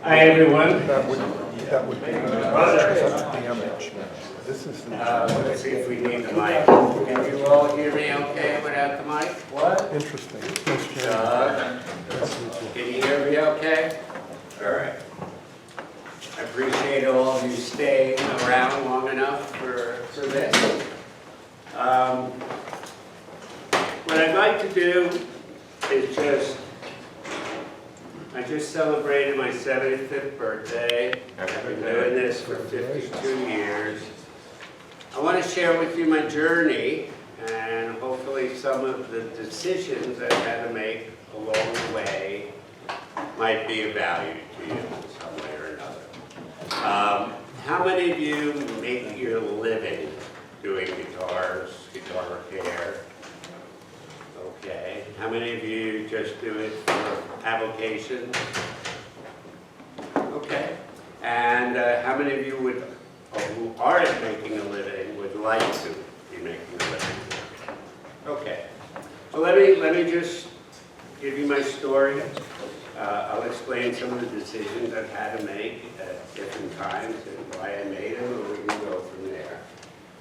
Hi, everyone. That would be damage. This is Let's see if we need the mic. Can you all hear me okay without the mic? What? interesting. Nice job. Can you hear me okay? All right. I appreciate all of you staying around long enough for this. What I'd like to do is I just celebrated my 75th birthday. I've been doing this for 52 years. I want to share with you my journey and hopefully some of the decisions I've had to make along the way might be of value to you in some way or another. How many of you make your living doing guitars, guitar repair? Okay. How many of you just do it for avocation? Okay. And how many of you who aren't making a living would like to be making a living? Okay. So let me just give you my story. I'll explain some of the decisions I've had to make at different times and why I made them, and we can go from there.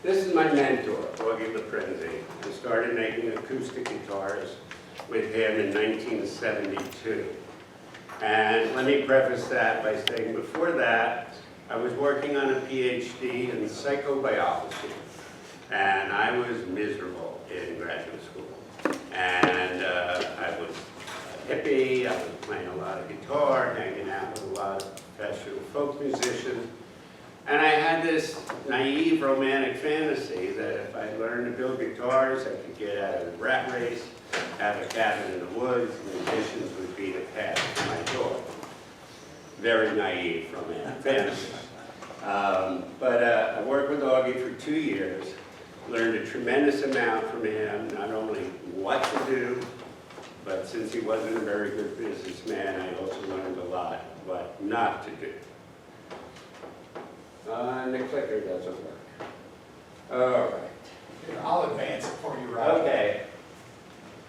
This is my mentor, Augie LaPrinzi. I started making acoustic guitars with him in 1972. And let me preface that by saying before that, I was working on a PhD in psychobiology. And I was miserable in graduate school. And I was a hippie, I was playing a lot of guitar, hanging out with a lot of professional folk musicians. And I had this naive romantic fantasy that if I learned to build guitars, I could get out of the rat race, have a cabin in the woods, and musicians would be the path to my door. Very naive romantic fantasy. But I worked with Augie for 2 years, learned a tremendous amount from him, not only what to do, but since he wasn't a very good businessman, I also learned a lot what not to do. And the clicker doesn't work. All right. Here, I'll advance it for you, Rob. Okay.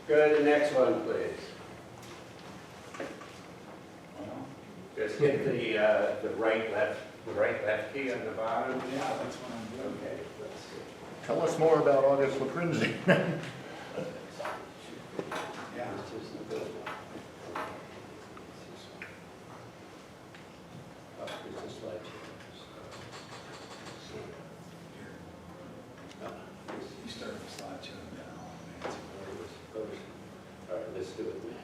Go to the next one, please. Just hit the right left key on the bottom. Yeah, that's what I'm doing. Okay. Let's see. Tell us more about August LaPrinzi. Yeah. This is the good one. Oh, there's a slide. You start the slideshow now. All right, let's do it now.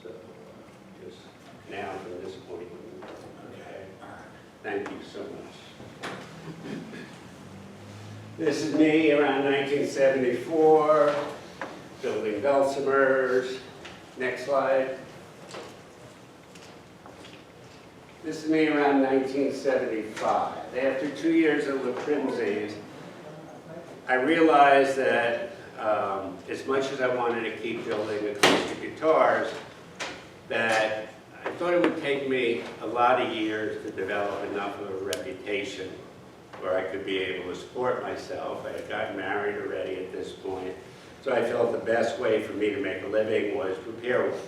So, just now from this point. Okay. All right. Thank you so much. This is me around 1974, building dulcimers. Next slide. This is me around 1975. After 2 years at LaPrinzi's, I realized that as much as I wanted to keep building acoustic guitars, that I thought it would take me a lot of years to develop enough of a reputation where I could be able to support myself. I had gotten married already at this point, so I felt the best way for me to make a living was repair work.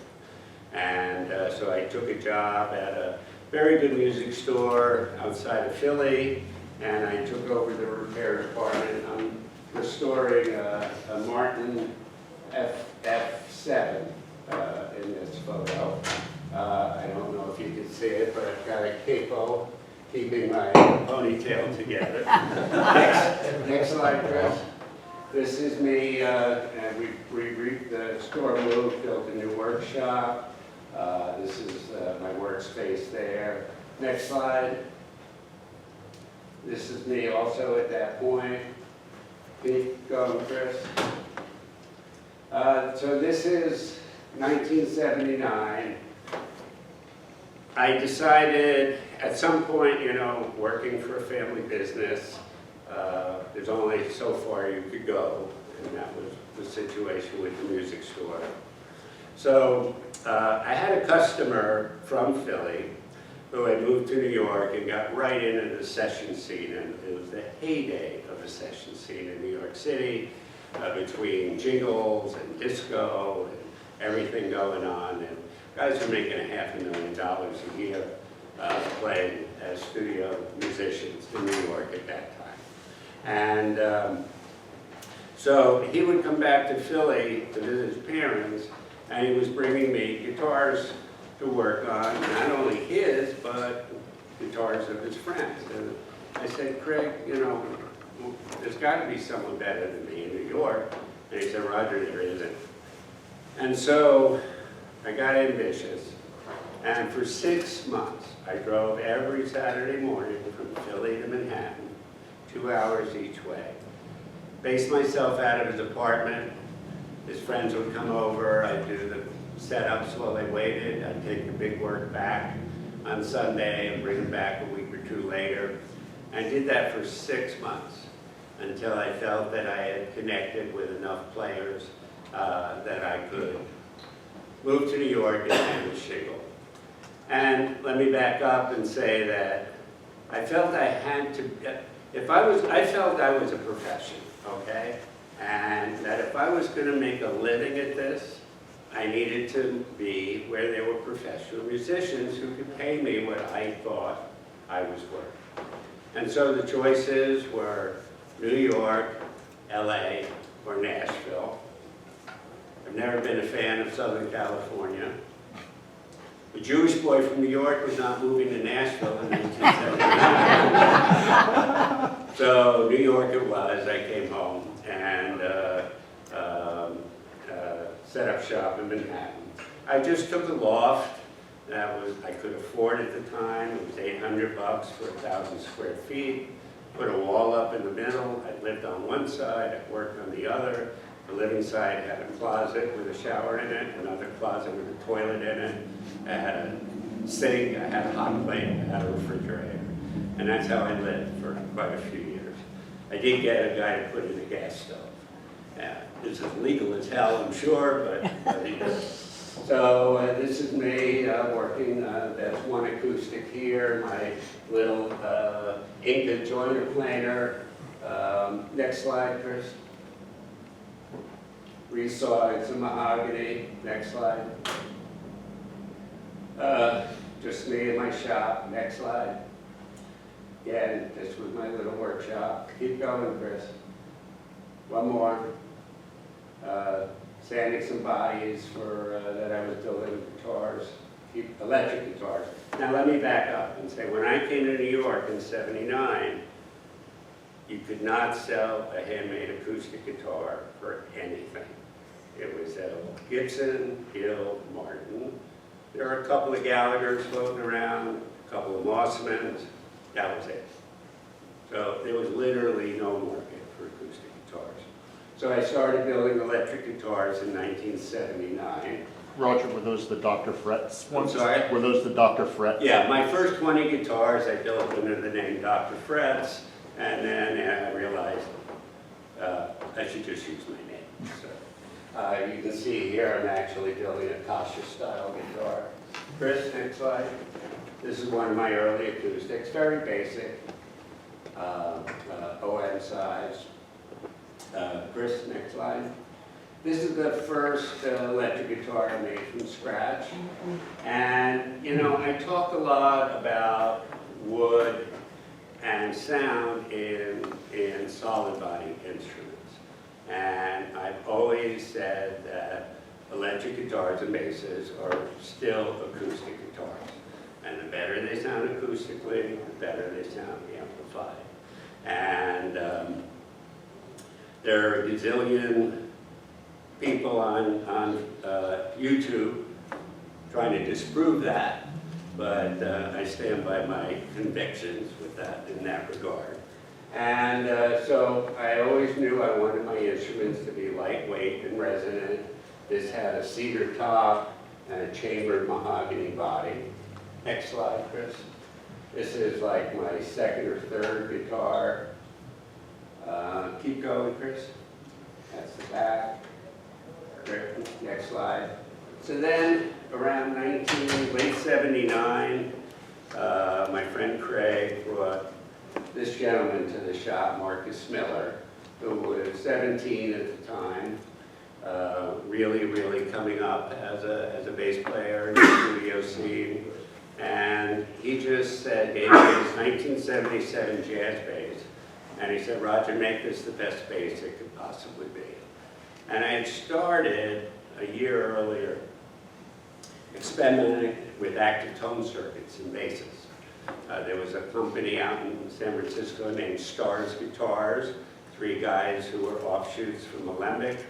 And so I took a job at a very good music store outside of Philly, and I took over the repair department. I'm restoring a Martin F7 in this photo. I don't know if you can see it, but I've got a capo keeping my ponytail together. Next slide, Chris. This is me, and the store moved, built a new workshop. This is my workspace there. Next slide. This is me also at that point. Keep going, Chris. So this is 1979. I decided at some point, working for a family business, there's only so far you could go, and that was the situation with the music store. So I had a customer from Philly who had moved to New York and got right into the session scene, and it was the heyday of the session scene in New York City, between jingles and disco and everything going on. And Guys are making $500,000 a year playing as studio musicians in New York at that time. And so he would come back to Philly to visit his parents, and he was bringing me guitars to work on, not only his, but guitars of his friends. And I said, Craig, you know, there's got to be someone better than me in New York. And he said, Roger, there isn't. And so I got ambitious, and for 6 months, I drove every Saturday morning from Philly to Manhattan, 2 hours each way. Based myself out of his apartment. His friends would come over, I'd do the setups while they waited, I'd take the big work back on Sunday and bring them back a week or two later. I did that for 6 months until I felt that I had connected with enough players that I could move to New York and hand the shingle. And let me back up and say that I felt I had to, I felt I was a profession, okay? And that if I was going to make a living at this, I needed to be where there were professional musicians who could pay me what I thought I was worth. And so the choices were New York, LA, or Nashville. I've never been a fan of Southern California. A Jewish boy from New York was not moving to Nashville in 1979. So New York it was. I came home and set up shop in Manhattan. I just took a loft that I could afford at the time. It was $800 for 1,000 square feet. Put a wall up in the middle. I lived on one side, I worked on the other. The living side had a closet with a shower in it, another closet with a toilet in it. I had a sink, I had a hot plate, I had a refrigerator. And that's how I lived for quite a few years. I did get a guy to put in a gas stove. This is legal as hell, I'm sure, but he did. So this is me working, that's one acoustic here, my little Inca joiner planer. Next slide, Chris. Resawing some mahogany. Next slide. Just me in my shop. Next slide. Again, this was my little workshop. Keep going, Chris. One more. Sanding some bodies for that I was building guitars, electric guitars. Now let me back up and say, when I came to New York in '79, you could not sell a handmade acoustic guitar for anything. It was a Gibson, Gill, Martin. There were a couple of Gallaghers floating around, a couple of Mossmans. That was it. So there was literally no market for acoustic guitars. So I started building electric guitars in 1979. Roger, were those the Dr. Fret's ones? I'm sorry? Were those the Dr. Fret's? Yeah, my first 20 guitars I built under the name Dr. Fret's, and then I realized I should just use my name. So, you can see here I'm actually building a Kasha-style guitar. Chris, next slide. This is one of my early acoustics, very basic, OM size. Chris, next slide. This is the first electric guitar I made from scratch. And, you know, I talk a lot about wood and sound in solid body instruments. And I've always said that electric guitars and basses are still acoustic guitars. And the better they sound acoustically, the better they sound amplified. And there are a gazillion people on YouTube trying to disprove that, but I stand by my convictions with that in that regard. And so I always knew I wanted my instruments to be lightweight and resonant. This had a cedar top and a chambered mahogany body. Next slide, Chris. This is like my second or third guitar. Keep going, Chris. That's the back. Next slide. So then, around late '79, my friend Craig brought this gentleman to the shop, Marcus Miller, who was 17 at the time, really, really coming up as a bass player in the studio scene. And he just said, gave me his 1977 jazz bass, and he said, Roger, make this the best bass it could possibly be. And I had started a year earlier experimenting with active tone circuits and basses. There was a company out in San Francisco named Stars Guitars, 3 guys who were offshoots from Alembic,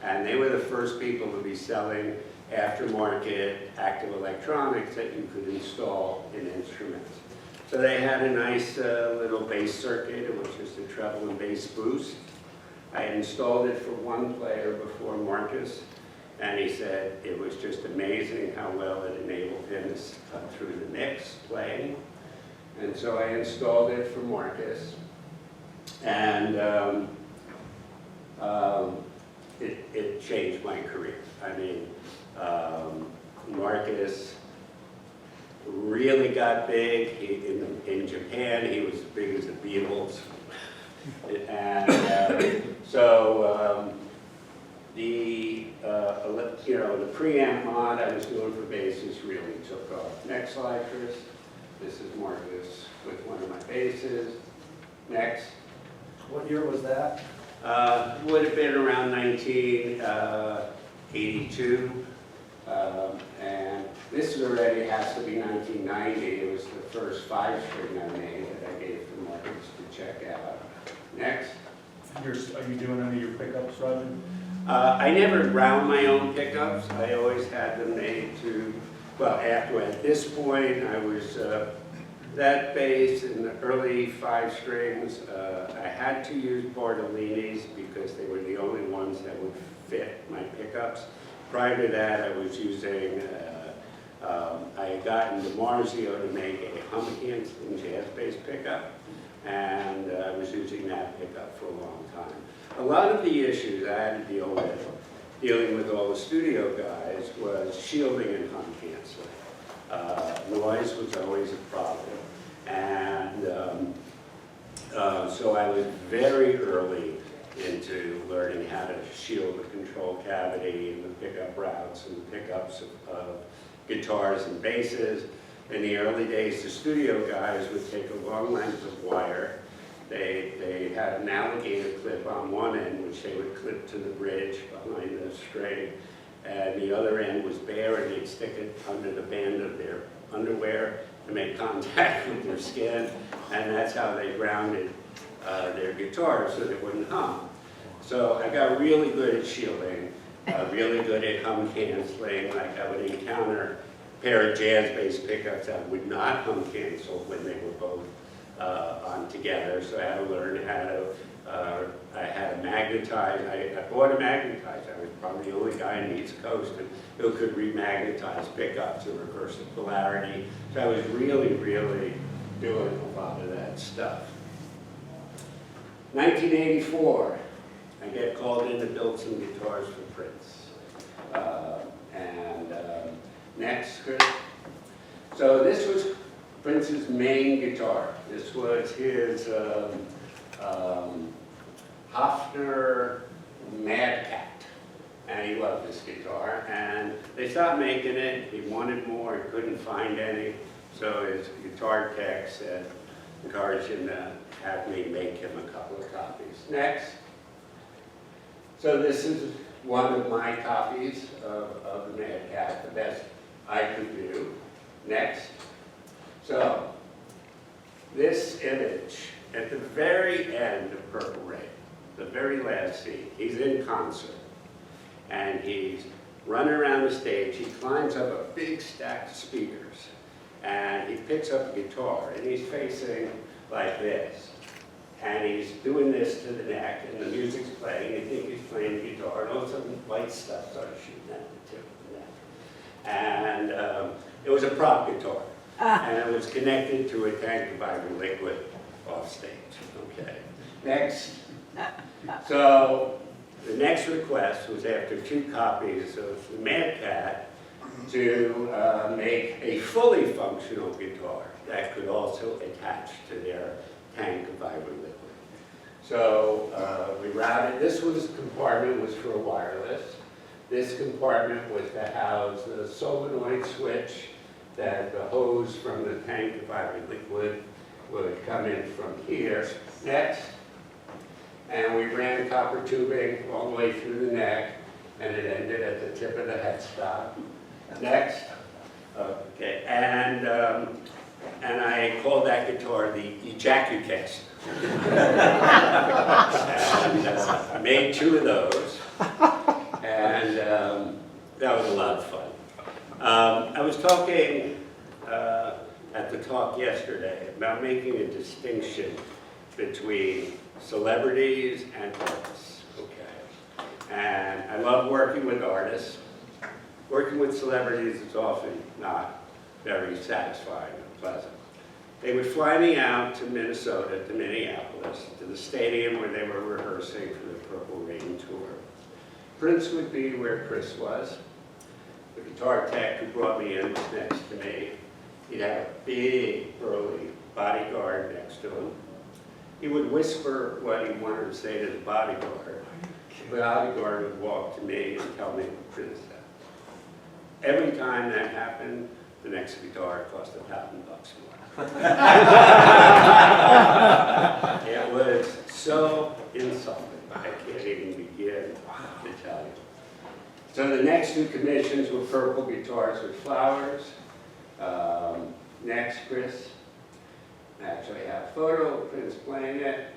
and they were the first people to be selling aftermarket active electronics that you could install in instruments. So they had a nice little bass circuit, which was the treble and bass boost. I had installed it for one player before, Marcus, and he said it was just amazing how well it enabled him to cut through the mix playing. And so I installed it for Marcus, and it changed my career. I mean, Marcus really got big. In Japan, he was as big as the Beatles. And the preamp mod I was doing for basses really took off. Next slide, Chris. This is Marcus with one of my basses. Next. What year was that? Would have been around 1982. And this already has to be 1990. It was the first 5-string I made that I gave to Marcus to check out. Next. Are you doing any of your pickups, Roger? I never ground my own pickups. I always had them made to, well, at this point, I was, that bass in the early 5 strings, I had to use Bartolini's because they were the only ones that would fit my pickups. Prior to that, I was using, I had gotten DiMarzio to make a Humkins jazz bass pickup, and I was using that pickup for a long time. A lot of the issues I had to deal with, dealing with all the studio guys, was shielding and hum canceling. Noise was always a problem. And so I was very early into learning how to shield the control cavity and the pickup routes and the pickups of guitars and basses. In the early days, the studio guys would take a long length of wire. They had an alligator clip on one end, which they would clip to the bridge behind the string, and the other end was bare, and they'd stick it under the band of their underwear to make contact with their skin, and that's how they grounded their guitars so they wouldn't hum. So I got really good at shielding, really good at hum canceling. Like I would encounter a pair of jazz bass pickups that would not hum cancel when they were both on together. So I had to learn how to, I had to magnetize. I bought a magnetizer. I was probably the only guy in the East Coast who could remagnetize pickups and reverse the polarity. So I was really, really doing a lot of that stuff. 1984, I get called in to build some guitars for Prince. Next, Chris. So this was Prince's main guitar. This was his Hofner Mad Cat, and he loved this guitar. And they stopped making it. He wanted more. He couldn't find any. So his guitar tech said, encouraged him to have me make him a couple of copies. Next. So this is one of my copies of the Mad Cat, the best I could do. Next. So this image at the very end of Purple Rain, the very last scene, he's in concert and he's running around the stage. He climbs up a big stack of speakers and he picks up a guitar and he's facing like this. And he's doing this to the neck, and the music's playing. You think he's playing the guitar, and all of a sudden, white stuff starts shooting at the tip of the neck. And it was a prop guitar, and it was connected to a tank of vibrant liquid off stage. Okay. Next. So the next request was after 2 copies of the Mad Cat to make a fully functional guitar that could also attach to their tank of vibrant liquid. So we routed, this compartment was for a wireless, This compartment was to house the solenoid switch that the hose from the tank of ivory liquid would come in from here. Next. And we ran copper tubing all the way through the neck, and it ended at the tip of the headstock. Next. Okay, and I called that guitar the Ejacucast. And I made 2 of those, and that was a lot of fun. I was talking at the talk yesterday about making a distinction between celebrities and artists, okay? And I love working with artists. Working with celebrities is often not very satisfying or pleasant. They would fly me out to Minnesota, to Minneapolis, to the stadium where they were rehearsing for the Purple Rain tour. Prince would be where Chris was. The guitar tech who brought me in was next to me. He'd have a big, burly bodyguard next to him. He would whisper what he wanted to say to the bodyguard. The bodyguard would walk to me and tell me what Prince said. Every time that happened, the next guitar cost $1,000 more. It was so insulting, I can't even begin to tell you. So the next 2 commissions were purple guitars with flowers. Next, Chris. Actually, I have a photo of Prince playing it.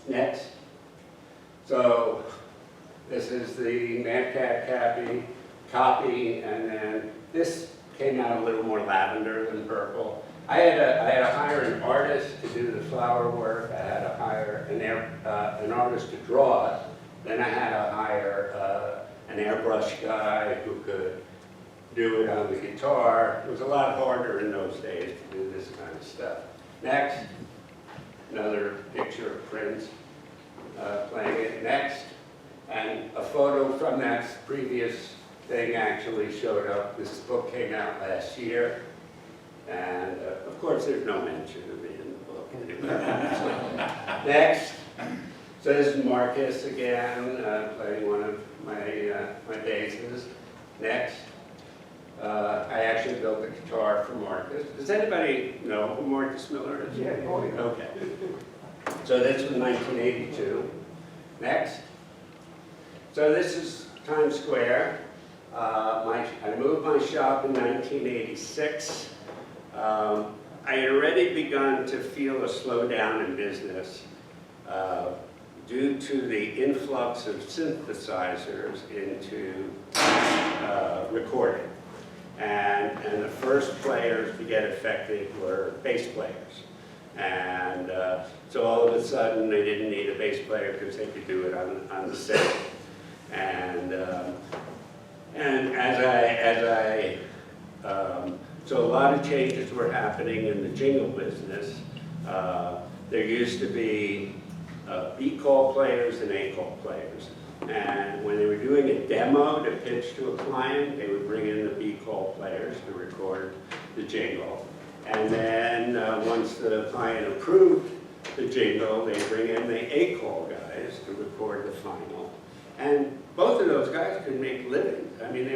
Next. So this is the Mad Cat copy, and then this came out a little more lavender than purple. I had to hire an artist to do the flower work. I had to hire an artist to draw it. Then I had to hire an airbrush guy who could do it on the guitar. It was a lot harder in those days to do this kind of stuff. Next, another picture of Prince playing it. Next, and a photo from that previous thing actually showed up. This book came out last year, and of course there's no mention of me in the book. Next, so this is Marcus again, playing one of my basses. Next, I actually built the guitar for Marcus. Does anybody know who Marcus Miller is? Yeah. Okay. So this was 1982. Next. So this is Times Square. I moved my shop in 1986. I had already begun to feel a slowdown in business due to the influx of synthesizers into recording. And the first players to get affected were bass players. And so all of a sudden they didn't need a bass player because they could do it on the synth. So a lot of changes were happening in the jingle business. There used to be B-call players and A-call players. And when they were doing a demo to pitch to a client, they would bring in the B-call players to record the jingle. And then once the client approved the jingle, they bring in the A-call guys to record the final. And both of those guys could make livings. I mean,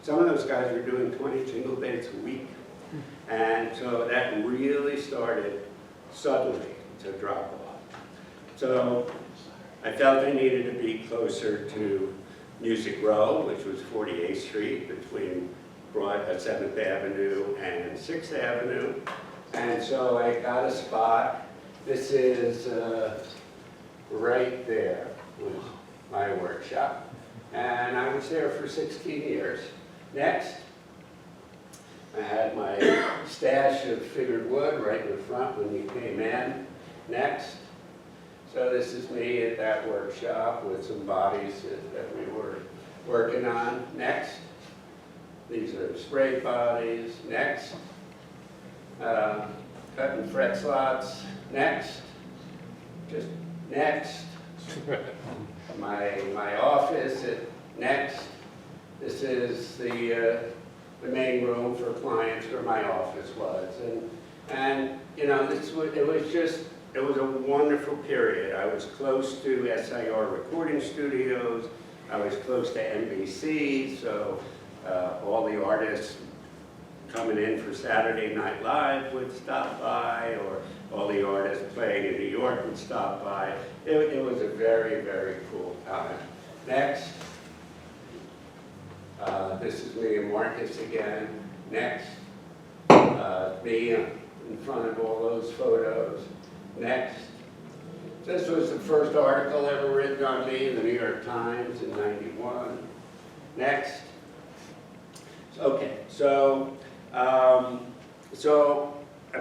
some of those guys were doing 20 jingle dates a week. And so that really started suddenly to drop off. So I felt I needed to be closer to Music Row, which was 48th Street between 7th Avenue and 6th Avenue. And so I got a spot. This is right there was my workshop. And I was there for 16 years. Next, I had my stash of figured wood right in the front when you came in. Next. So this is me at that workshop with some bodies that we were working on. Next. These are spray bodies. Next. Cutting fret slots. Next. Just next. My office. Next. This is the main room for clients where my office was. And you know, it was a wonderful period. I was close to SIR recording studios. I was close to NBC, so all the artists coming in for Saturday Night Live would stop by, or all the artists playing in New York would stop by. It was a very, very cool time. Next. This is me and Marcus again. Next. Me in front of all those photos. Next. This was the first article ever written on me in the New York Times in '91. Next. Okay, so I've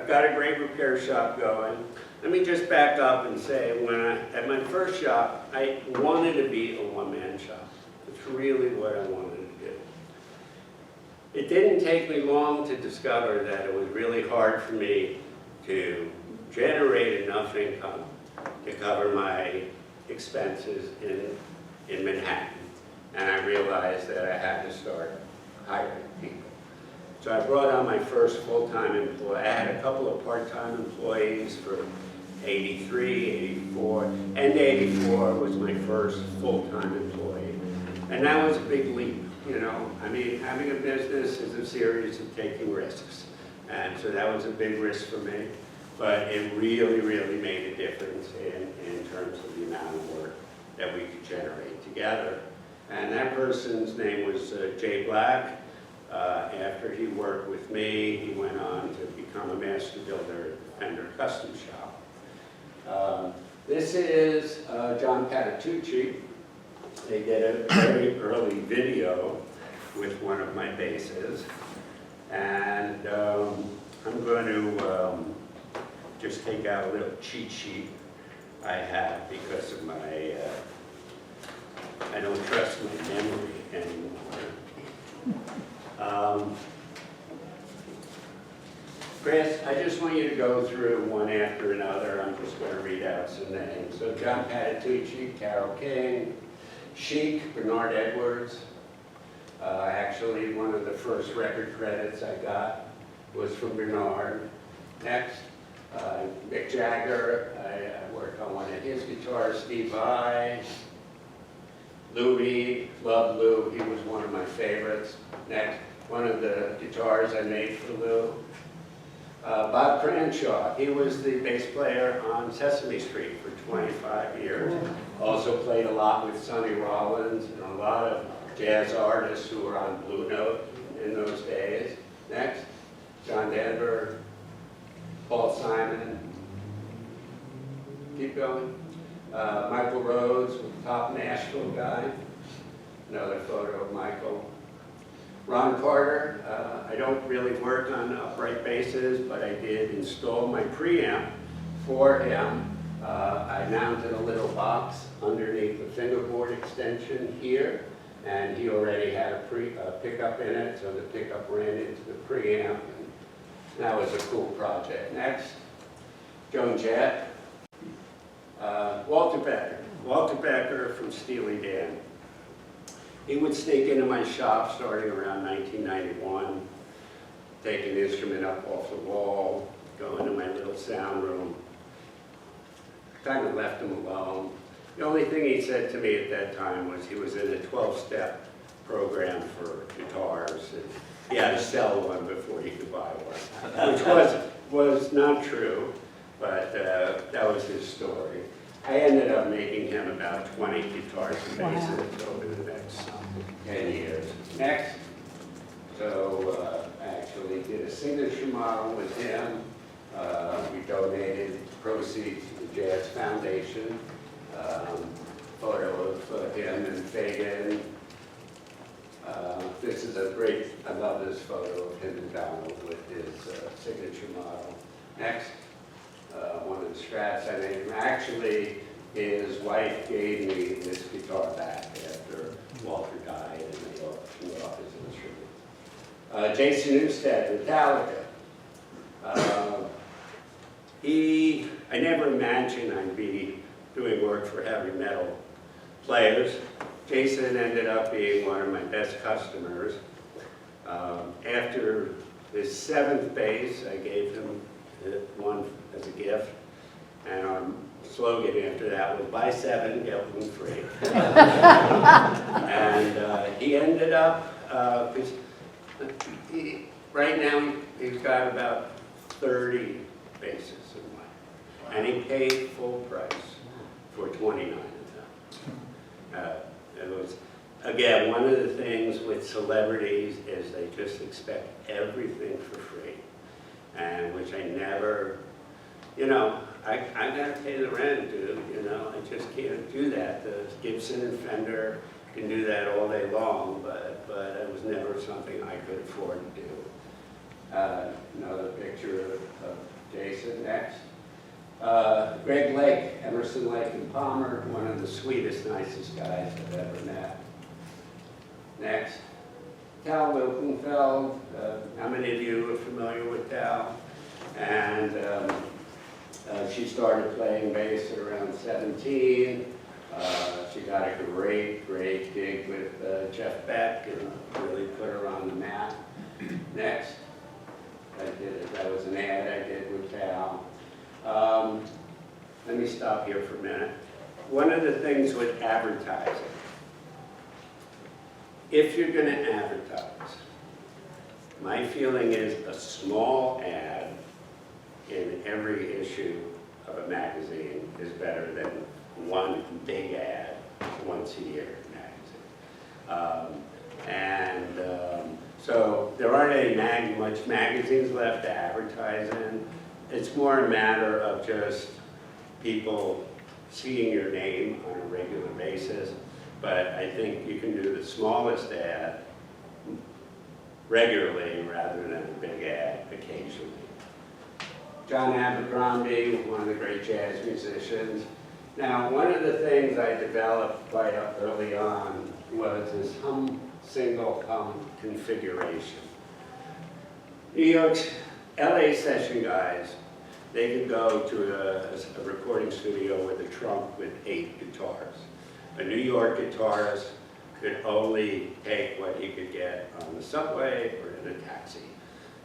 got a great repair shop going. Let me just back up and say, at my first shop, I wanted to be a one-man shop. It's really what I wanted to do. It didn't take me long to discover that it was really hard for me to generate enough income to cover my expenses in Manhattan. And I realized that I had to start hiring people. So I brought on my first full-time employee. I had a couple of part-time employees for 83, 84, and 84 was my first full-time employee. And that was a big leap, you know. I mean, having a business is a series of taking risks. And so that was a big risk for me. But it really, really made a difference in terms of the amount of work that we could generate together. And that person's name was Jay Black. After he worked with me, he went on to become a master builder at Fender Custom Shop. This is John Patitucci. They did a very early video with one of my basses. And I'm going to just take out a little cheat sheet I have because of my, I don't trust my memory anymore. Chris, I just want you to go through one after another. I'm just going to read out some names. So John Patitucci, Carole King, Chic, Bernard Edwards. Actually, one of the first record credits I got was from Bernard. Next, Mick Jagger. I worked on one of his guitars. Steve Vai. Lou Reed, loved Lou. He was one of my favorites. Next, one of the guitars I made for Lou. Bob Cranshaw, he was the bass player on Sesame Street for 25 years. Also played a lot with Sonny Rollins and a lot of jazz artists who were on Blue Note in those days. Next, John Denver, Paul Simon. Keep going. Michael Rhodes, top Nashville guy. Another photo of Michael. Ron Carter, I don't really work on upright basses, but I did install my preamp for him. I mounted a little box underneath the fingerboard extension here, and he already had a pickup in it, so the pickup ran into the preamp. And that was a cool project. Next, Joan Jett. Walter Becker. Walter Becker from Steely Dan. He would sneak into my shop starting around 1991, take an instrument up off the wall, go into my little sound room. Kind of left him alone. The only thing he said to me at that time was he was in a 12-step program for guitars, and he had to sell one before he could buy one, which was not true, but that was his story. I ended up making him about 20 guitars and basses over the next 10 years. Next, so I actually did a signature model with him. We donated proceeds to the Jazz Foundation. Photo of him and Fagan. This is a great, I love this photo of him and Donald with his signature model. Next. One of the Strats I made him. Actually, his wife gave me this guitar back after Walter died, and they auctioned off his instrument. Jason Newsted, Metallica. I never imagined I'd be doing work for heavy metal players. Jason ended up being one of my best customers. After his 7th bass, I gave him one as a gift, and slogan after that was buy 7, get 1 free. And he ended up, right now he's got about 30 bases in life. And he paid full price for 29 of them. It was, again, one of the things with celebrities is they just expect everything for free. And which I never, you know, I gotta pay the rent, dude, you know, I just can't do that. The Gibson and Fender can do that all day long, but it was never something I could afford to do. Another picture of Jason next. Greg Lake, Emerson, Lake and Palmer, one of the sweetest, nicest guys I've ever met. Next. Tal Wilkenfeld, how many of you are familiar with Tal? And she started playing bass at around 17. She got a great gig with Jeff Beck and really put her on the map. Next, that was an ad I did with Tal. Let me stop here for a minute. One of the things with advertising, if you're going to advertise, my feeling is a small ad in every issue of a magazine is better than one big ad once a year magazine. So there aren't any much magazines left to advertise in. It's more a matter of just people seeing your name on a regular basis. But I think you can do the smallest ad regularly rather than a big ad occasionally. John Abercrombie, one of the great jazz musicians. Now, one of the things I developed quite early on was this single hum configuration. New York's LA session guys, they could go to a recording studio with a trunk with 8 guitars. A New York guitarist could only take what he could get on the subway or in a taxi.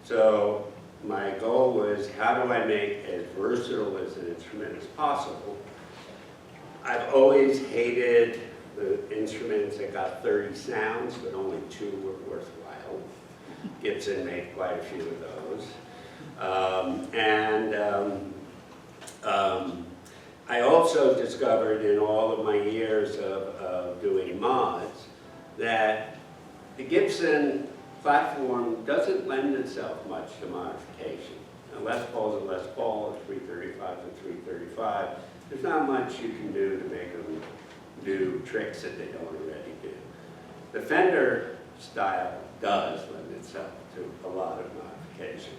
So my goal was, how do I make as versatile as an instrument as possible? I've always hated the instruments that got 30 sounds, but only 2 were worthwhile. Gibson made quite a few of those. I also discovered in all of my years of doing mods that the Gibson platform doesn't lend itself much to modification. A Les Paul's a Les Paul, a 335 is a 335. There's not much you can do to make them do tricks that they don't already do. The Fender style does lend itself to a lot of modification.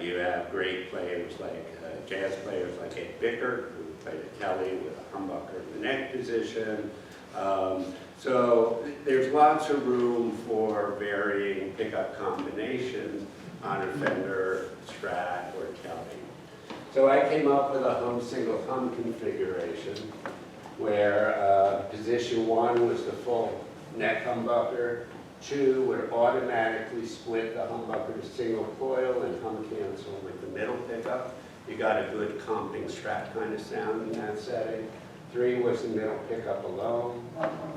You have great players like, jazz players like Ed Bicker, who played a Kelly with a humbucker in the neck position. So there's lots of room for varying pickup combinations on a Fender, Strat, or Kelly. So I came up with a single hum configuration where position 1 was the full neck humbucker. 2 would automatically split the humbucker to single coil and hum cancel with the middle pickup. You got a good comping Strat kind of sound in that setting. 3 was the middle pickup alone.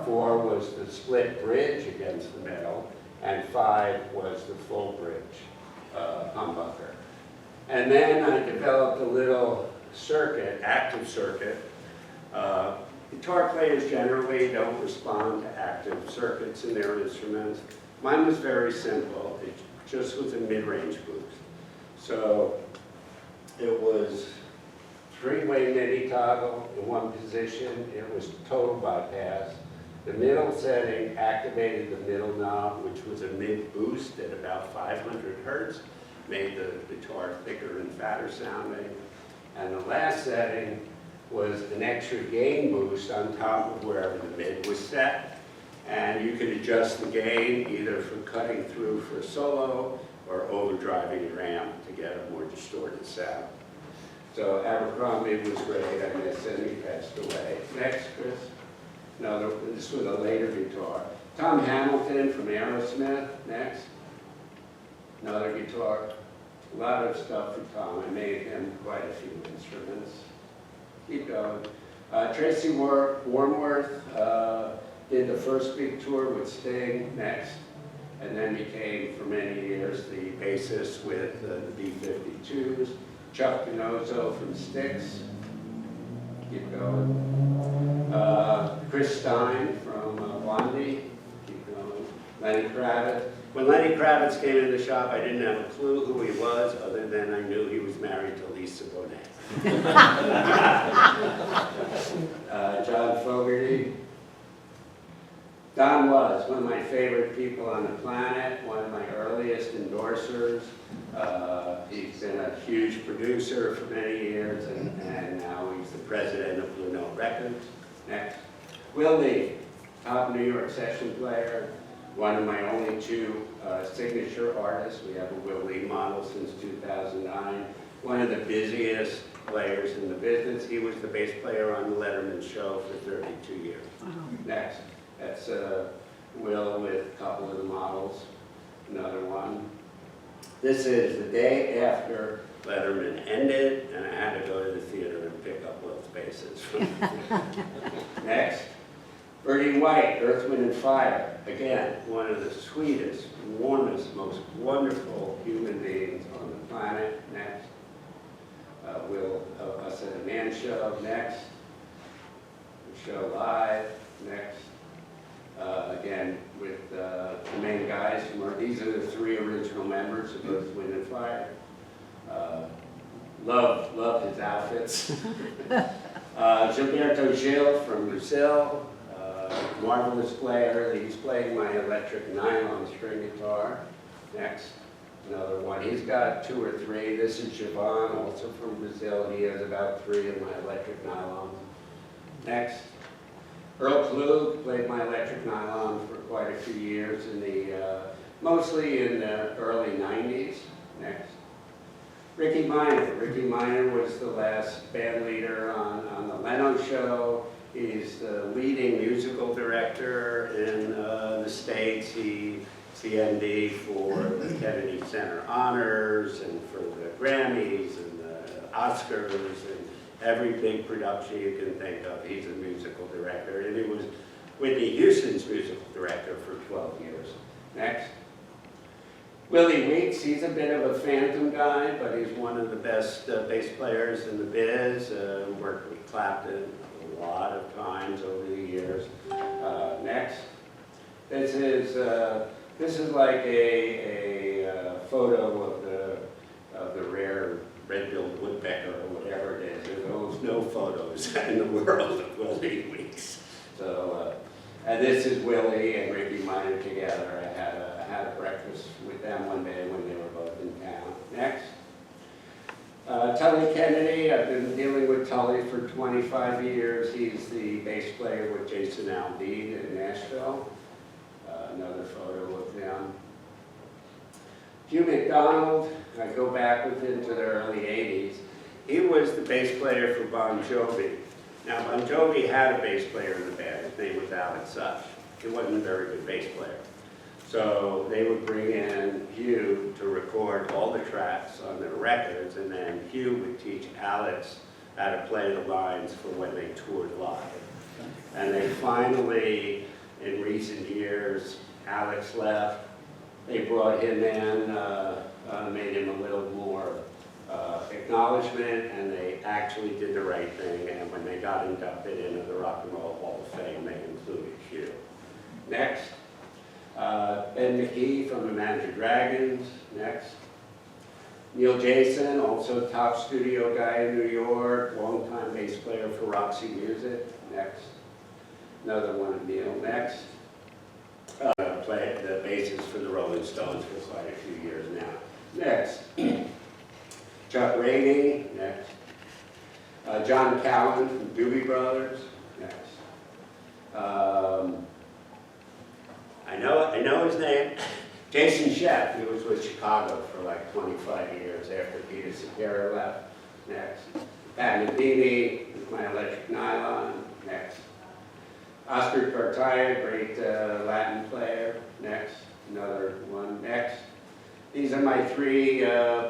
4 was the split bridge against the middle. And 5 was the full bridge humbucker. And then I developed a little circuit, active circuit. Guitar players generally don't respond to active circuits in their instruments. Mine was very simple. It just was a mid-range boost. So it was 3-way MIDI toggle in one position. It was total bypass. The middle setting activated the middle knob, which was a mid-boost at about 500 hertz, made the guitar thicker and fatter sounding. And the last setting was an extra gain boost on top of wherever the mid was set. And you could adjust the gain either for cutting through for a solo or overdriving your amp to get a more distorted sound. So Abercrombie was great. I miss him. He passed away. Next, Chris. No, this was a later guitar. Tom Hamilton from Aerosmith. Next. Another guitar. A lot of stuff for Tom. I made him quite a few instruments. Keep going. Tracy Wormworth did the first big tour with Sting, next, and then became, for many years, the bassist with the B-52s. Chuck Pinozzo from Styx. Keep going. Chris Stein from Blondie. Keep going. Lenny Kravitz. When Lenny Kravitz came in the shop, I didn't have a clue who he was, other than I knew he was married to Lisa Bonet. John Fogerty. Don Was, one of my favorite people on the planet, one of my earliest endorsers. He's been a huge producer for many years, and now he's the president of Blue Note Records. Next. Will Lee, top New York session player, one of my only two signature artists. We have a Will Lee model since 2009. One of the busiest players in the business. He was the bass player on the Letterman show for 32 years. Next. That's Will with a couple of the models. Another one. This is the day after Letterman ended, and I had to go to the theater and pick up Will's basses. Next. Bertie White, Earth, Wind, and Fire. Again, one of the sweetest, warmest, most wonderful human beings on the planet. Next. Will, Us at a Man show. Next. The show live. Next. Again, with the main guys, these are the three original members of Earth, Wind, and Fire. Love his outfits. Gilberto Gil from Brazil, marvelous player. He's playing my electric nylon string guitar. Next, another one. He's got two or three. This is Javon, also from Brazil. He has about 3 of my electric nylons. Next. Earl Klug played my electric nylon for quite a few years, mostly in the early 90s. Next. Ricky Minor. Ricky Minor was the last band leader on the Leno show. He's the leading musical director in the States. He's the MD for the Kennedy Center Honors and for the Grammys and the Oscars and every big production you can think of. He's a musical director, and he was Whitney Houston's musical director for 12 years. Next. Willie Weeks, he's a bit of a phantom guy, but he's one of the best bass players in the biz. Worked with Clapton a lot of times over the years. Next. This is like a photo of the rare red-billed woodpecker or whatever it is. There's almost no photos in the world of Willie Weeks. So, and this is Willie and Ricky Minor together. I had a breakfast with them one day when they were both in town. Next. Tully Kennedy, I've been dealing with Tully for 25 years. He's the bass player with Jason Aldean in Nashville. Another photo of them. Hugh McDonald, I go back with him to the early 80s. He was the bass player for Bon Jovi. Now, Bon Jovi had a bass player in the band. His name was Alex Such. He wasn't a very good bass player. So they would bring in Hugh to record all the tracks on their records, and then Hugh would teach Alex how to play the lines for when they toured live. And they finally, in recent years, Alex left. They brought him in, made him a little more acknowledgement, and they actually did the right thing. And when they got inducted into the Rock and Roll Hall of Fame, they included Hugh. Next, Ben McKee from the Imagine Dragons. Next, Neil Jason, also top studio guy in New York, longtime bass player for Roxy Music. Next, another one of Neil. Next. Played the basses for the Rolling Stones for quite a few years now. Next, Chuck Rainey. Next, John Callan from Doobie Brothers. Next, I know his name. Jason Sheff. He was with Chicago for like 25 years after Peter Cetera left. Next, Pat Metheny with my electric nylon. Next. Oscar Cartaya, great Latin player. Next, another one. Next. These are my 3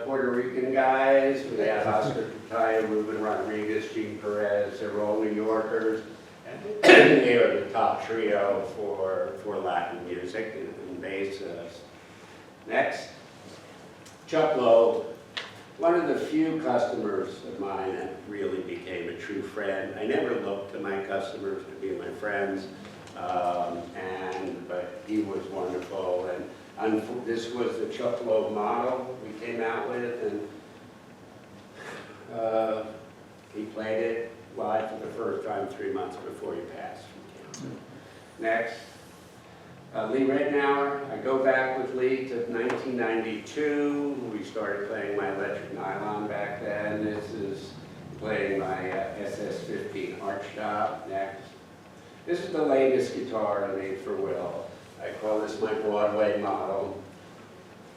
Puerto Rican guys. We have Oscar Cartaya. Messiah, Ruben Rodriguez, Gene Perez, they're all New Yorkers. And they are the top trio for Latin music and bass. Next, Chuck Loeb, one of the few customers of mine that really became a true friend. I never looked to my customers to be my friends, but he was wonderful. And this was the Chuck Loeb model we came out with, and he played it live for the first time 3 months before he passed. Next, Lee Ritenour. I go back with Lee to 1992. We started playing my electric nylon back then. This is playing my SS-15 Archtop. Next. This is the latest guitar I made for Will. I call this my Broadway model.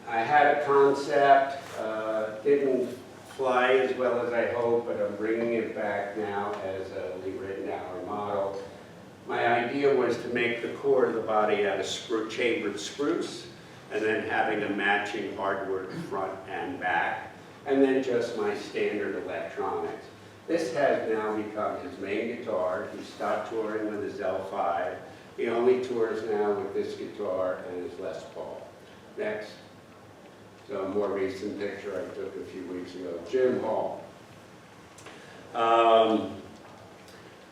I had a concept, didn't fly as well as I hoped, but I'm bringing it back now as a Lee Ritenour model. My idea was to make the core of the body out of chambered spruce, and then having a matching hardwood front and back, and then just my standard electronics. This has now become his main guitar. He stopped touring with his L5. He only tours now with this guitar and his Les Paul. Next. So a more recent picture I took a few weeks ago. Jim Hall.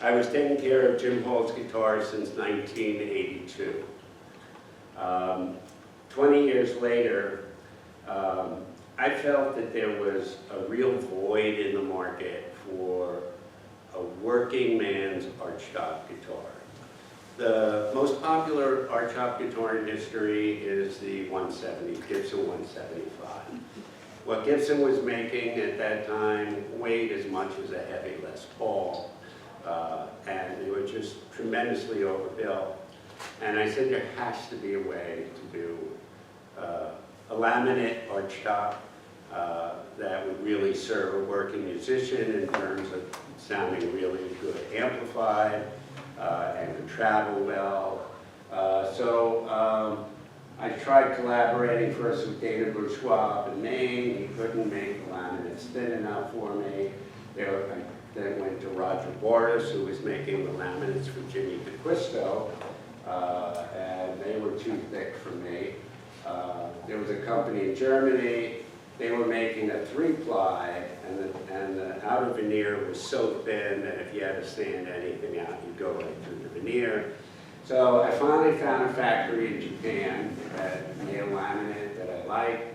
I was taking care of Jim Hall's guitar since 1982. 20 years later, I felt that there was a real void in the market for a working man's archtop guitar. The most popular archtop guitar in history is the Gibson 175. What Gibson was making at that time weighed as much as a heavy Les Paul, and they were just tremendously overbuilt. And I said there has to be a way to do a laminate archtop that would really serve a working musician in terms of sounding really good amplified and could travel well. So I tried collaborating first with Dana Bourgeois up in Maine. He couldn't make the laminates thin enough for me. I then went to Roger Boris, who was making the laminates for Jimmy DeQuisto, and they were too thick for me. There was a company in Germany. They were making a 3-ply, and the outer veneer was so thin that if you had to sand anything out, you'd go right through the veneer. So I finally found a factory in Japan that made a laminate that I liked,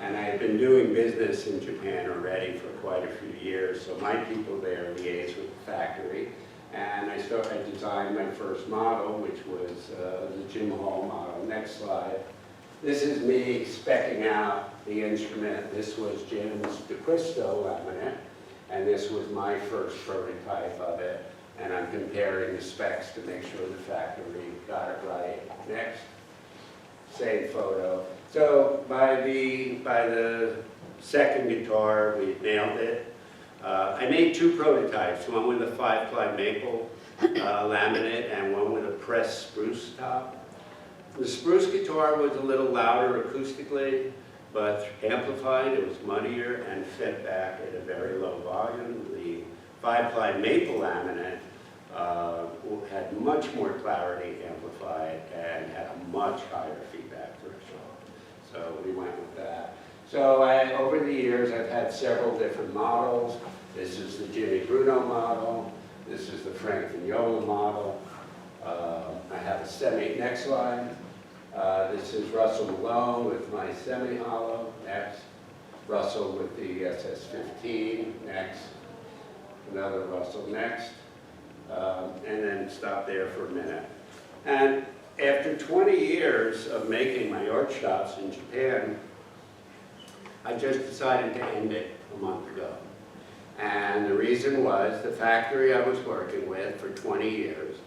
and I had been doing business in Japan already for quite a few years, so my people there liaised with the factory, and I designed my first model, which was the Jim Hall model. Next slide. This is me speccing out the instrument. This was Jim's DeQuisto laminate, and this was my first prototype of it. And I'm comparing the specs to make sure the factory got it right. Next, same photo. So by the second guitar, we nailed it. I made 2 prototypes, one with a 5-ply maple laminate and one with a pressed spruce top. The spruce guitar was a little louder acoustically, but amplified. It was muddier and fed back at a very low volume. The 5-ply maple laminate had much more clarity amplified and had a much higher feedback threshold. So we went with that. So over the years, I've had several different models. This is the Jimmy Bruno model. This is the Frank Vignola model. I have a next slide. This is Russell Malone with my semi-hollow. Next. Russell with the SS-15. Next. Another Russell. Next. And then stop there for a minute. And after 20 years of making my archtops in Japan, I just decided to end it a month ago. And the reason was the factory I was working with for 20 years,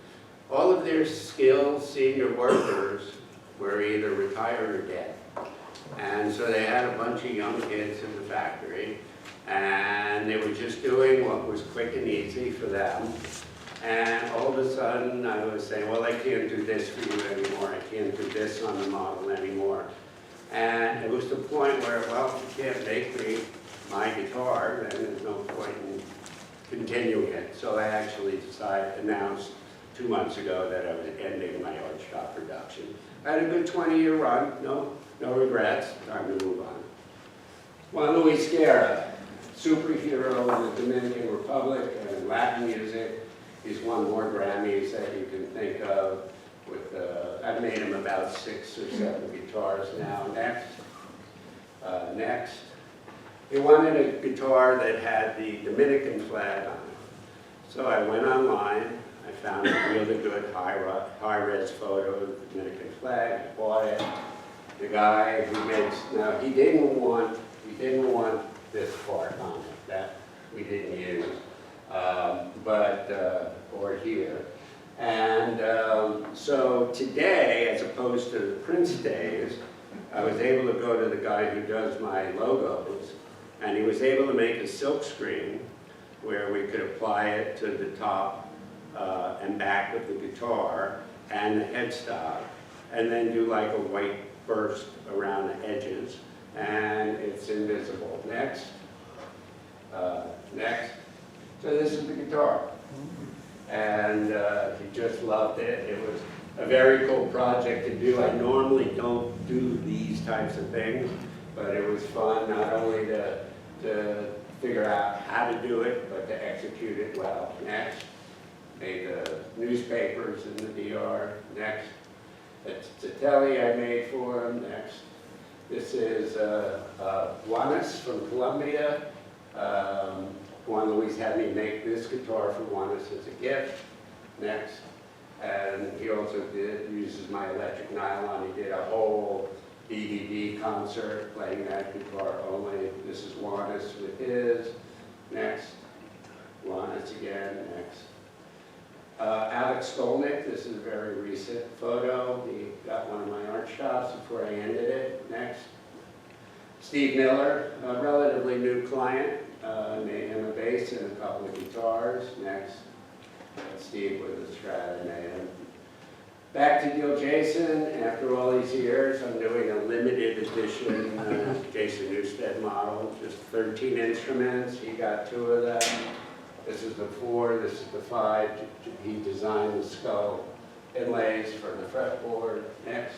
all of their skilled senior workers were either retired or dead. And so they had a bunch of young kids in the factory, and they were just doing what was quick and easy for them. And all of a sudden, I was saying, well, I can't do this for you anymore. I can't do this on the model anymore. And it was the point where, well, if you can't make me my guitar, then there's no point in continuing it. So I actually announced 2 months ago that I was ending my art shop production. I had a good 20-year run, no regrets, time to move on. Juan Luis Guerra, superhero in the Dominican Republic and Latin music. He's won more Grammys that you can think of. I've made him about 6 or 7 guitars now. Next. He wanted a guitar that had the Dominican flag on it. So I went online, I found a really good high-res photo of the Dominican flag, I bought it. The guy who makes, now he didn't want this part on it, that we didn't use, or here. And so today, as opposed to the Prince days, I was able to go to the guy who does my logos, and he was able to make a silk screen where we could apply it to the top and back of the guitar and the headstock, and then do like a white burst around the edges, and it's invisible. Next. So this is the guitar. And he just loved it. It was a very cool project to do. I normally don't do these types of things, but it was fun not only to figure out how to do it, but to execute it well. Next. Made the newspapers in the DR. Next. That's Tatelli I made for him. Next. This is Juanes from Colombia. Juan Luis had me make this guitar for Juanes as a gift. Next. And he also uses my electric nylon. He did a whole DVD concert playing that guitar only. This is Juanes with his. Next. Juanes again. Next. Alex Skolnick, this is a very recent photo. He got one of my art shops before I ended it. Next. Steve Miller, a relatively new client. Made him a bass and a couple of guitars. Next. Steve with the Strat I made him. Back to Neil Jason. After all these years, I'm doing a limited edition Jason Newsted model. Just 13 instruments. He got 2 of them. This is the 4, this is the 5. He designed the skull inlays for the fretboard. Next.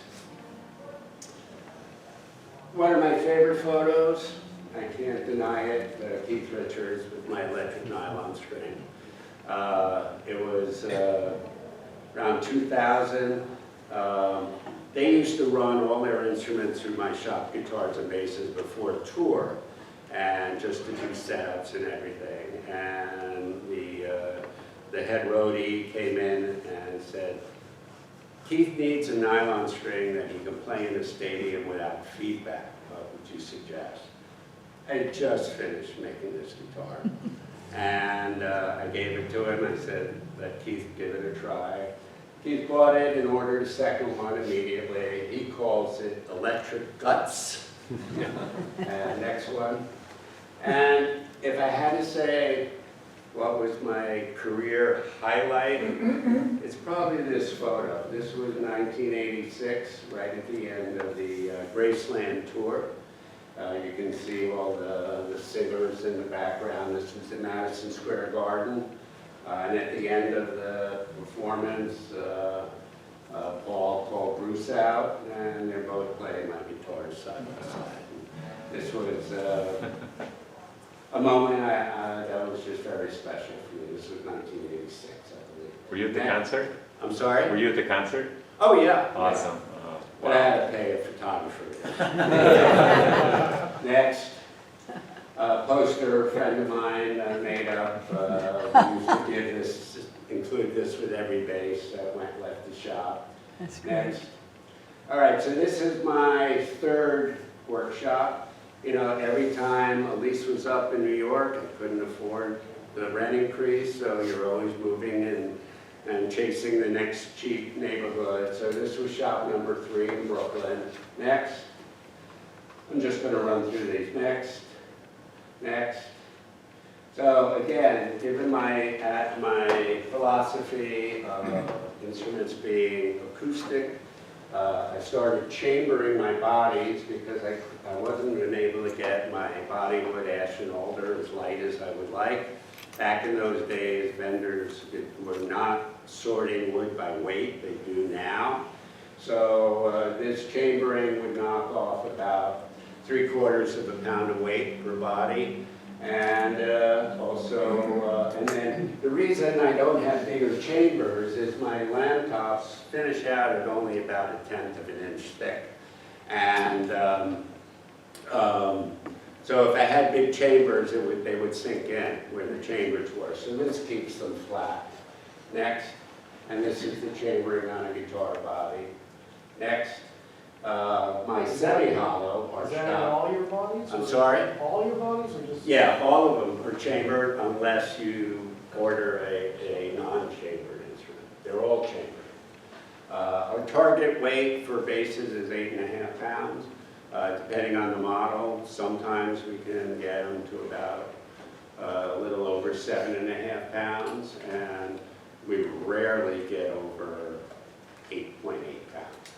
One of my favorite photos, I can't deny it, Keith Richards with my electric nylon string. It was around 2000. They used to run all their instruments through my shop, guitars and basses, before tour, and just to do setups and everything. And the head roadie came in and said, Keith needs a nylon string that he can play in a stadium without feedback. What would you suggest? I had just finished making this guitar. And I gave it to him. I said, let Keith give it a try. Keith bought it and ordered a second one immediately. He calls it Electric Guts. And next one. And if I had to say what was my career highlight, it's probably this photo. This was 1986, right at the end of the Graceland tour. You can see all the singers in the background. This was in Madison Square Garden. And at the end of the performance, Paul called Bruce out, and they're both playing my guitars side by side. This was a moment that was just very special for me. This was 1986, I believe. Were you at the concert? I'm sorry? Were you at the concert? Oh, yeah. Awesome. But I had to pay a photographer. Next, poster a friend of mine made up. We used to give this, include this with every bass that left the shop. That's great. Next. All right, so this is my 3rd workshop. You know, every time a lease was up in New York, I couldn't afford the rent increase, so you're always moving and chasing the next cheap neighborhood. So this was shop number 3 in Brooklyn. Next. I'm just going to run through these. Next. Next. So again, given my philosophy of instruments being acoustic, I started chambering my bodies because I wasn't able to get my body wood, ash, and alder as light as I would like. Back in those days, vendors were not sorting wood by weight, they do now. So this chambering would knock off about 3/4 of a pound of weight per body. And and then the reason I don't have bigger chambers is my lamp tops finish out at only about 1/10 of an inch thick. And so if I had big chambers, they would sink in where the chambers were. So this keeps them flat. Next, and this is the chambering on a guitar body. Next, my semi-hollow are Is that on all your bodies? I'm or sorry? All your bodies or just? Yeah, all of them are chambered unless you order a non-chambered instrument. They're all chambered. Our target weight for basses is 8.5 pounds. Depending on the model, sometimes we can get them to about a little over 7.5 pounds, and we rarely get over 8.8 pounds.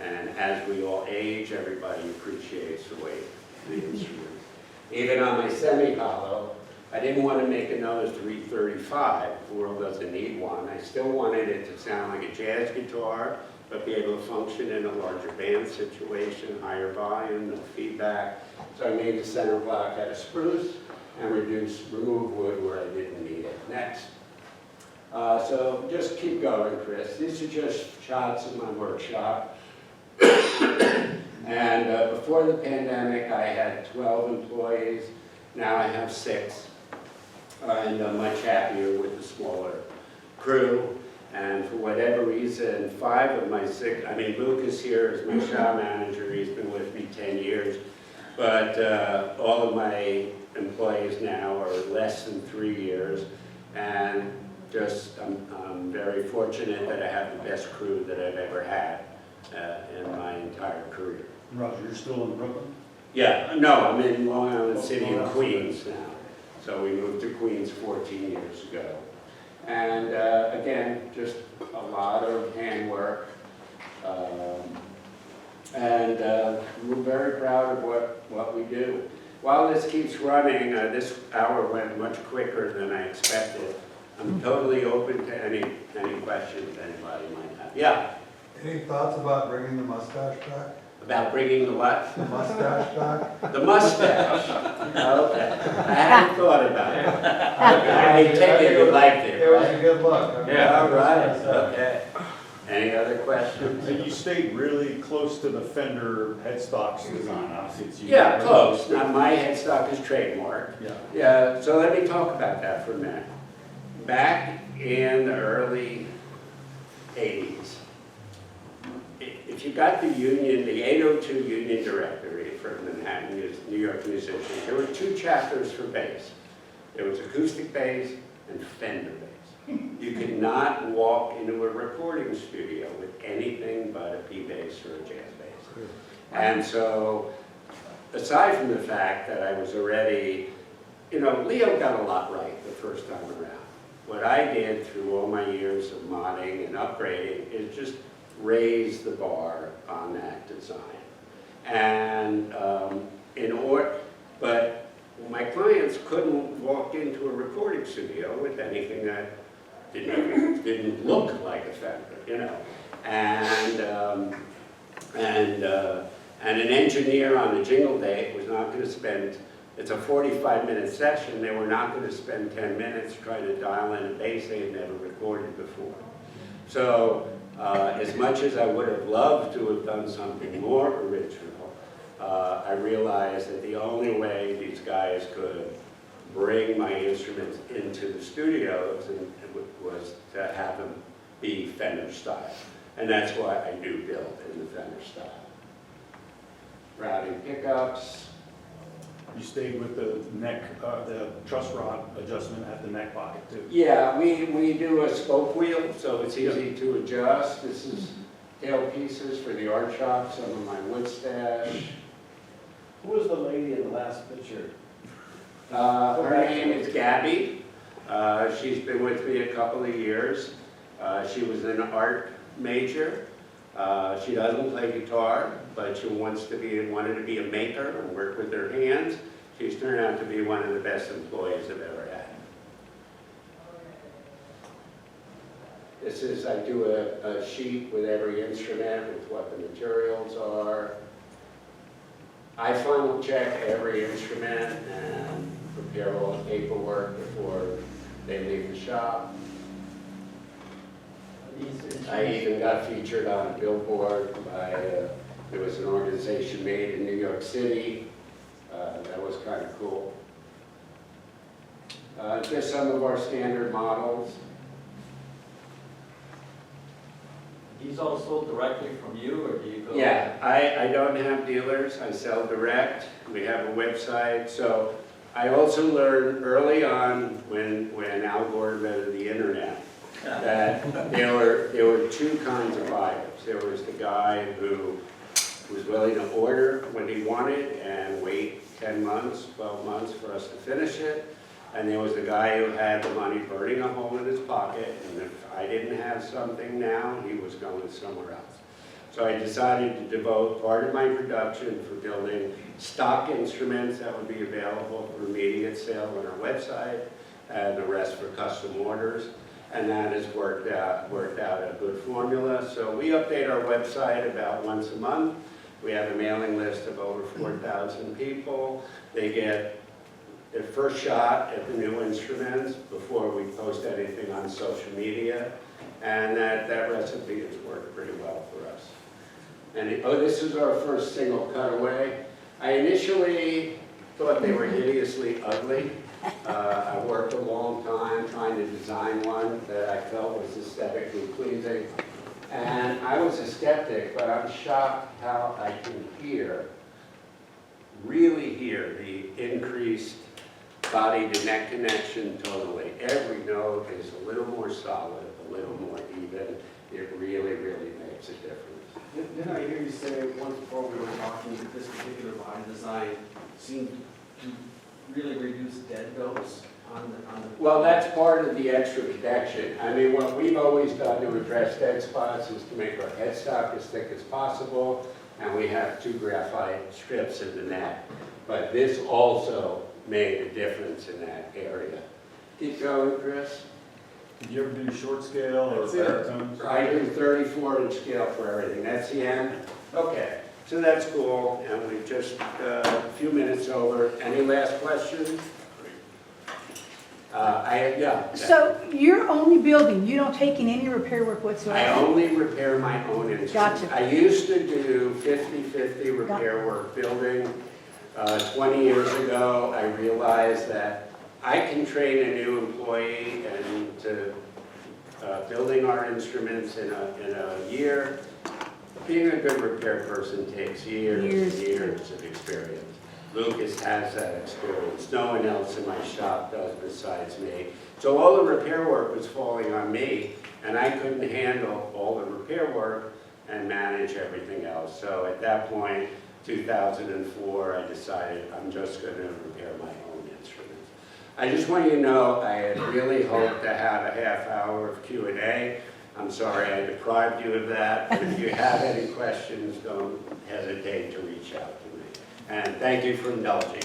And as we all age, everybody appreciates the weight of the instrument. Even on my semi-hollow, I didn't want to make another 335. The world doesn't need one. I still wanted it to sound like a jazz guitar, but be able to function in a larger band situation, higher volume, no feedback. So I made the center block out of spruce and remove wood where I didn't need it. Next. So just keep going, Chris. These are just shots of my workshop. And before the pandemic, I had 12 employees. Now I have 6. And I'm much happier with the smaller crew. And for whatever reason, 5 of my 6, I mean, Lucas here is my shop manager. He's been with me 10 years. But all of my employees now are less than 3 years. And just, I'm very fortunate that I have the best crew that I've ever had in my entire career. Roger, you're still in Brooklyn? Yeah, no, I'm in Long Island City in Queens now. So we moved to Queens 14 years ago. And again, just a lot of handwork. And we're very proud of what we do. While this keeps running, this hour went much quicker than I expected. I'm totally open to any questions anybody might have. Yeah? Any thoughts about bringing the mustache back? About bringing the what? The mustache back? The mustache. Okay. I hadn't thought about it. Okay. I take it you liked it, It was right? a good look. Yeah, all right, okay. Any other questions? And you stayed really close to the Fender headstocks design, obviously it's you. Yeah, close. Now, my headstock is trademark. Yeah. Yeah, so let me talk about that for a minute. Back in the early 80s, if you got the union, the 802 Union Directory for Manhattan, New York musicians, there were 2 chapters for bass. There was acoustic bass and Fender bass. You could not walk into a recording studio with anything but a P bass or a jazz bass. And so, aside from the fact that I was already, Leo got a lot right the first time around. What I did through all my years of modding and upgrading is just raise the bar on that design. And but my clients couldn't walk into a recording studio with anything that didn't look like a Fender, And an engineer on a jingle day was not going to spend, it's a 45-minute session, they were not going to spend 10 minutes trying to dial in a bass they had never recorded before. So as much as I would have loved to have done something more original, I realized that the only way these guys could bring my instruments into the studios was to have them be Fender style. And that's why I do build in the Fender style. Routing pickups. You stayed with the neck, the truss rod adjustment at the neck pocket too. Yeah, we do a spoke wheel, so it's easy to adjust. This is tail pieces for the art shop, some of my wood stash. Who was the lady in the last picture? Her name is Gabby. She's been with me a couple of years. She was an art major. She doesn't play guitar, but she wanted to be a maker and work with her hands. She's turned out to be one of the best employees I've ever had. This is, I do a sheet with every instrument with what the materials are. I final check every instrument and prepare all the paperwork before they leave the shop. I even got featured on a billboard by, there was an organization made in New York City. That was kind of cool. Just some of our standard models. These all sold directly from you, or do you go? Yeah, I don't have dealers, I sell direct. We have a website, so I also learned early on when Al Gore invented the internet that there were two kinds of buyers. There was the guy who was willing to order when he wanted and wait 10 months, 12 months for us to finish it. And there was the guy who had the money burning a hole in his pocket, and if I didn't have something now, he was going somewhere else. So I decided to devote part of my production for building stock instruments that would be available for immediate sale on our website, and the rest for custom orders. And that has worked out a good formula. So we update our website about once a month. We have a mailing list of over 4,000 people. They get their first shot at the new instruments before we post anything on social media. And that recipe has worked pretty well for us. And this is our first single cutaway. I initially thought they were hideously ugly. I worked a long time trying to design one that I felt was aesthetically pleasing. And I was a skeptic, but I'm shocked how I can really hear the increased body to neck connection totally. Every note is a little more solid, a little more even. It really, really makes a difference. Didn't I hear you say once before we were talking that this particular body design seemed to really reduce dead notes on the... Well, that's part of the extra protection. I mean, what we've always done to address dead spots is to make our headstock as thick as possible, and we have 2 graphite strips in the neck. But this also made a difference in that area. Keep going, Chris. Did you ever do short scale or That's it. baritones? I do 34-inch scale for everything. That's the end? Okay, so that's cool, and we've just a few minutes over. Any last questions? Yeah. So you're only building, you don't take in any repair work I whatsoever? only repair my own instruments. Gotcha. I used to do 50-50 repair work building. 20 years ago, I realized that I can train a new employee into building our instruments in a year. Being a good repair person takes years and years of experience. Lucas has that experience. No one else in my shop does besides me. So all the repair work was falling on me, and I couldn't handle all the repair work and manage everything else. So at that point, 2004, I decided I'm just going to repair my own instruments. I just want you to know I had really hoped to have a half hour of Q&A. I'm sorry I deprived you of that, but if you have any questions, don't hesitate to reach out to me. And thank you for indulging.